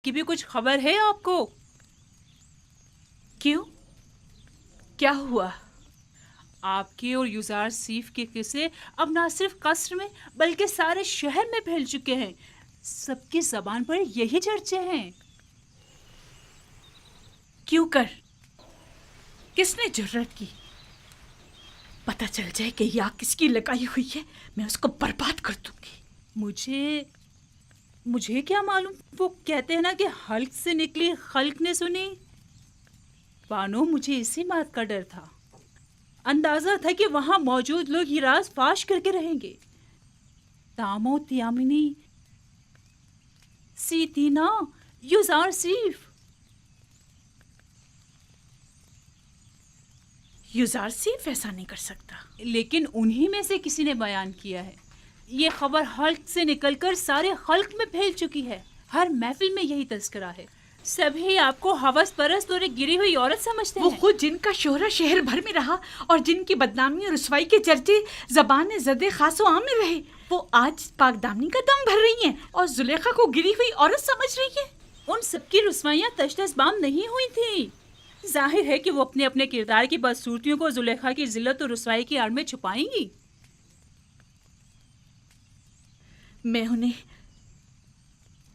کی بھی کچھ خبر ہے آپ کو؟ کیوں؟ کیا ہوا؟ آپ کے اور یوزار سیف کے قصے اب نہ صرف قصر میں بلکہ سارے شہر میں پھیل چکے ہیں. سب کی زبان پر یہی چرچے ہیں. کیوں کر؟ کس نے جرأت کی؟ پتہ چل جائے کہ یہ آگ کس کی لگائی ہوئی ہے، میں اس کو برباد کر دوں گی. مجھے کیا معلوم؟ وہ کہتے ہیں نا کہ حلق سے نکلی خلق نے سنی. بانو، مجھے اسی بات کا ڈر تھا. اندازہ تھا کہ وہاں موجود لوگ یہ راز فاش کر کے رہیں گے. تامو تیامنی سیتینا یوزار سیف. یوزار سیف ایسا نہیں کر سکتا. لیکن انہی میں سے کسی نے بیان کیا ہے. یہ خبر حلق سے نکل کر سارے خلق میں پھیل چکی ہے. ہر محفل میں یہی تذکرہ ہے. سبھی آپ کو ہوس پرست اور ایک گری ہوئی عورت سمجھتے ہیں. وہ خود جن کا شہرہ شہر بھر میں رہا اور جن کی بدنامی اور رسوائی کے چرچے زبان زد خاص و عام میں رہے، وہ آج پاک دامنی کا دم بھر رہی ہیں اور زلیخا کو گری ہوئی عورت سمجھ رہی ہے. ان سب کی رسوائیاں تشتش بام نہیں ہوئی تھیں. ظاہر ہے کہ وہ اپنے اپنے کردار کی بدصورتیوں کو زلیخا کی ذلت اور رسوائی کی آڑ میں چھپائیں گی. میں انہیں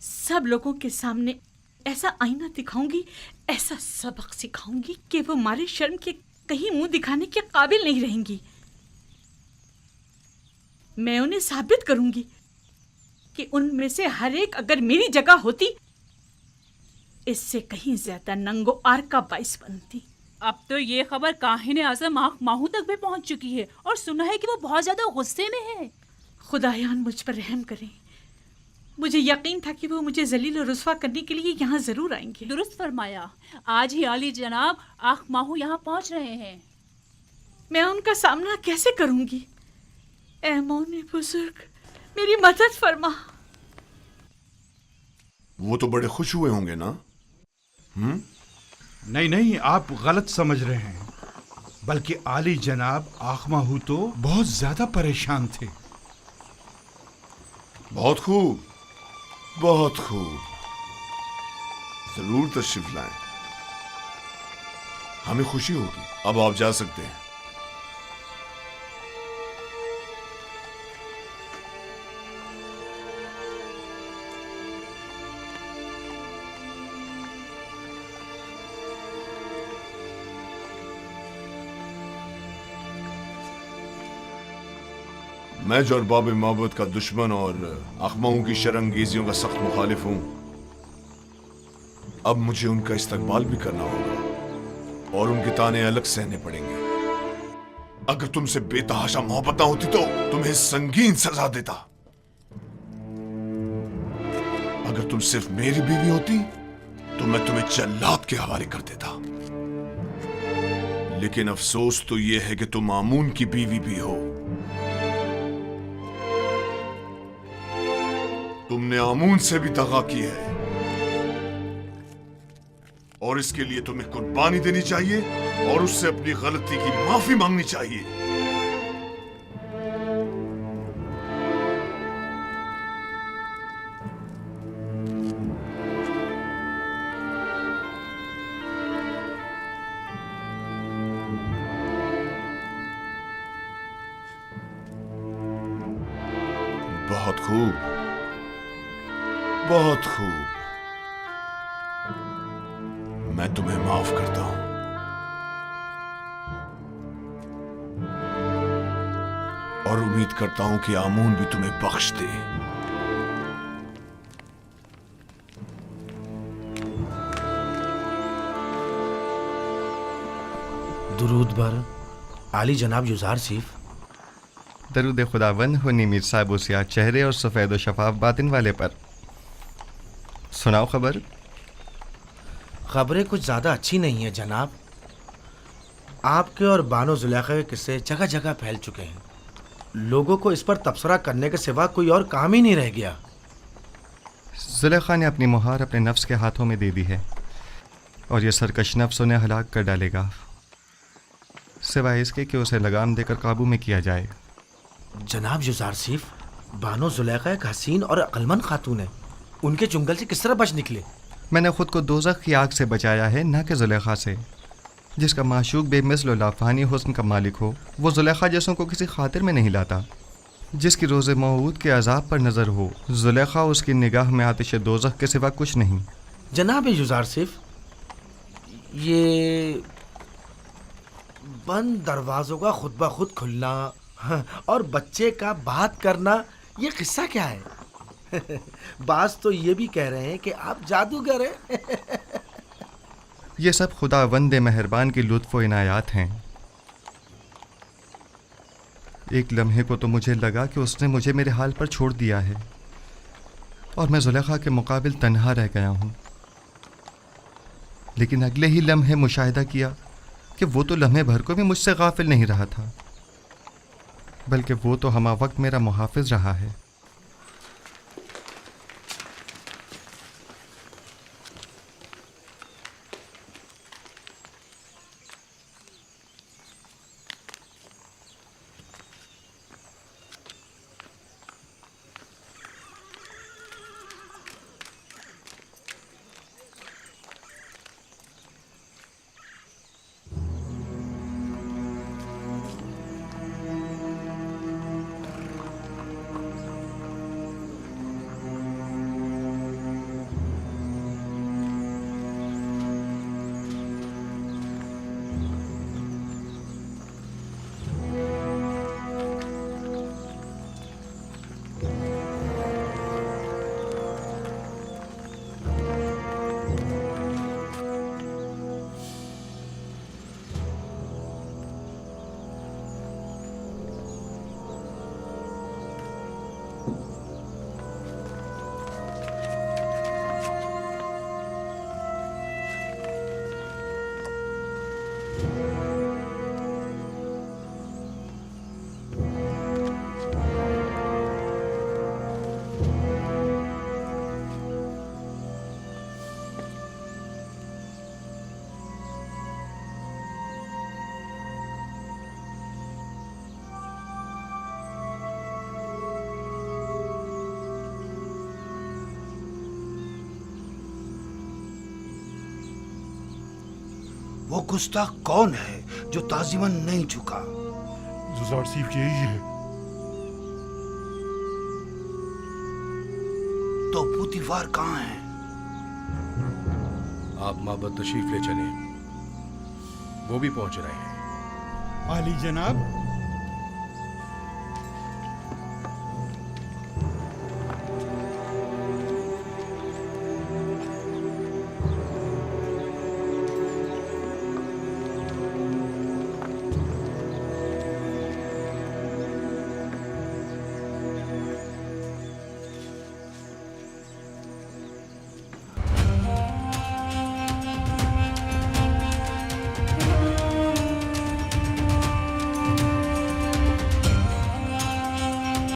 سب لوگوں کے سامنے ایسا آئینہ دکھاؤں گی، ایسا سبق سکھاؤں گی کہ وہ ہمارے شرم کے کہیں منہ دکھانے کے قابل نہیں رہیں گی. میں انہیں ثابت کروں گی کہ ان میں سے ہر ایک اگر میری جگہ ہوتی اس سے کہیں زیادہ ننگ و عار کا باعث بنتی. اب تو یہ خبر کاہن اعظم آنکھ ماہوں تک بھی پہنچ چکی ہے اور سنا ہے کہ وہ بہت زیادہ غصے میں ہے. خدایان مجھ پر رحم کریں. مجھے یقین تھا کہ وہ مجھے ذلیل و رسوا کرنے کے لیے یہاں ضرور آئیں گے. درست فرمایا. آج ہی عالی جناب آنکھ ماہوں یہاں پہنچ رہے ہیں. میں ان کا سامنا کیسے کروں گی؟ اے مونے بزرگ، میری مدد فرما. وہ تو بڑے خوش ہوئے ہوں گے نا؟ نہیں، آپ غلط سمجھ رہے ہیں. بلکہ عالی جناب آنکھ ماہوں تو بہت زیادہ پریشان تھے. بہت خوب، بہت خوب. ضرور تشریف لائیں، ہمیں خوشی ہوگی. اب آپ جا سکتے ہیں. میں جو ارباب معبد کا دشمن اور اخماؤں کی شرنگیزیوں کا سخت مخالف ہوں، اب مجھے ان کا استقبال بھی کرنا ہوگا اور ان کے طعنے الگ سہنے پڑیں گے. اگر تم سے بے تحاشا محبت نہ ہوتی تو تمہیں سنگین سزا دیتا. اگر تم صرف میری بیوی ہوتی تو میں تمہیں جلاد کے حوالے کر دیتا. لیکن افسوس تو یہ ہے کہ تم آمون کی بیوی بھی ہو. تم نے آمون سے بھی دغا کی ہے اور اس کے لیے تمہیں قربانی دینی چاہیے اور اس سے اپنی غلطی کی معافی مانگنی چاہیے. بہت خوب، بہت خوب. میں تمہیں معاف کرتا ہوں. اور امید کرتا ہوں کہ آمون بھی تمہیں بخش دے. درود بر عالی جناب یوزار سیف. درود خداوند ہو میر صاحب و سیاہ چہرے اور سفید و شفاف باطن والے پر. سناؤ خبر. خبریں کچھ زیادہ اچھی نہیں ہیں جناب. آپ کے اور بانو زلیخا کے قصے جگہ جگہ پھیل چکے ہیں. لوگوں کو اس پر تبصرہ کرنے کے سوا کوئی اور کام ہی نہیں رہ گیا. زلیخا نے اپنی مہار اپنے نفس کے ہاتھوں میں دے دی ہے اور یہ سرکش نفس انہیں ہلاک کر ڈالے گا، سوائے اس کے کہ اسے لگام دے کر قابو میں کیا جائے. جناب یوزار سیف، بانو زلیخا ایک حسین اور عقلمند خاتون ہے. ان کے چنگل سے کس طرح بچ نکلے؟ میں نے خود کو دوزخ کی آگ سے بچایا ہے، نہ کہ زلیخا سے۔ جس کا معشوق بے مثل و لافانی حسن کا مالک ہو، وہ زلیخا جیسوں کو کسی خاطر میں نہیں لاتا۔ جس کی روز موعود کے عذاب پر نظر ہو، زلیخا اس کی نگاہ میں آتش دوزخ کے سوا کچھ نہیں۔ جناب یوزارسف، یہ بند دروازوں کا خود بخود کھلنا اور بچے کا بات کرنا، یہ قصہ کیا ہے؟ بعض تو یہ بھی کہہ رہے ہیں کہ آپ جادوگر ہیں۔ یہ سب خدا وند مہربان کی لطف و عنایات ہیں۔ ایک لمحے کو تو مجھے لگا کہ اس نے مجھے میرے حال پر چھوڑ دیا ہے اور میں زلیخا کے مقابل تنہا رہ گیا ہوں، لیکن اگلے ہی لمحے مشاہدہ کیا کہ وہ تو لمحے بھر کو بھی مجھ سے غافل نہیں رہا تھا، بلکہ وہ تو ہمہ وقت میرا محافظ رہا ہے۔ وہ گستاخ کون ہے جو تعظیماً نہیں جھکا؟ زوزارسیف یہی ہے۔ تو پوتیفار کہاں ہے؟ آپ معبد تشریف لے چلیں، وہ بھی پہنچ رہے ہیں۔ عالی جناب،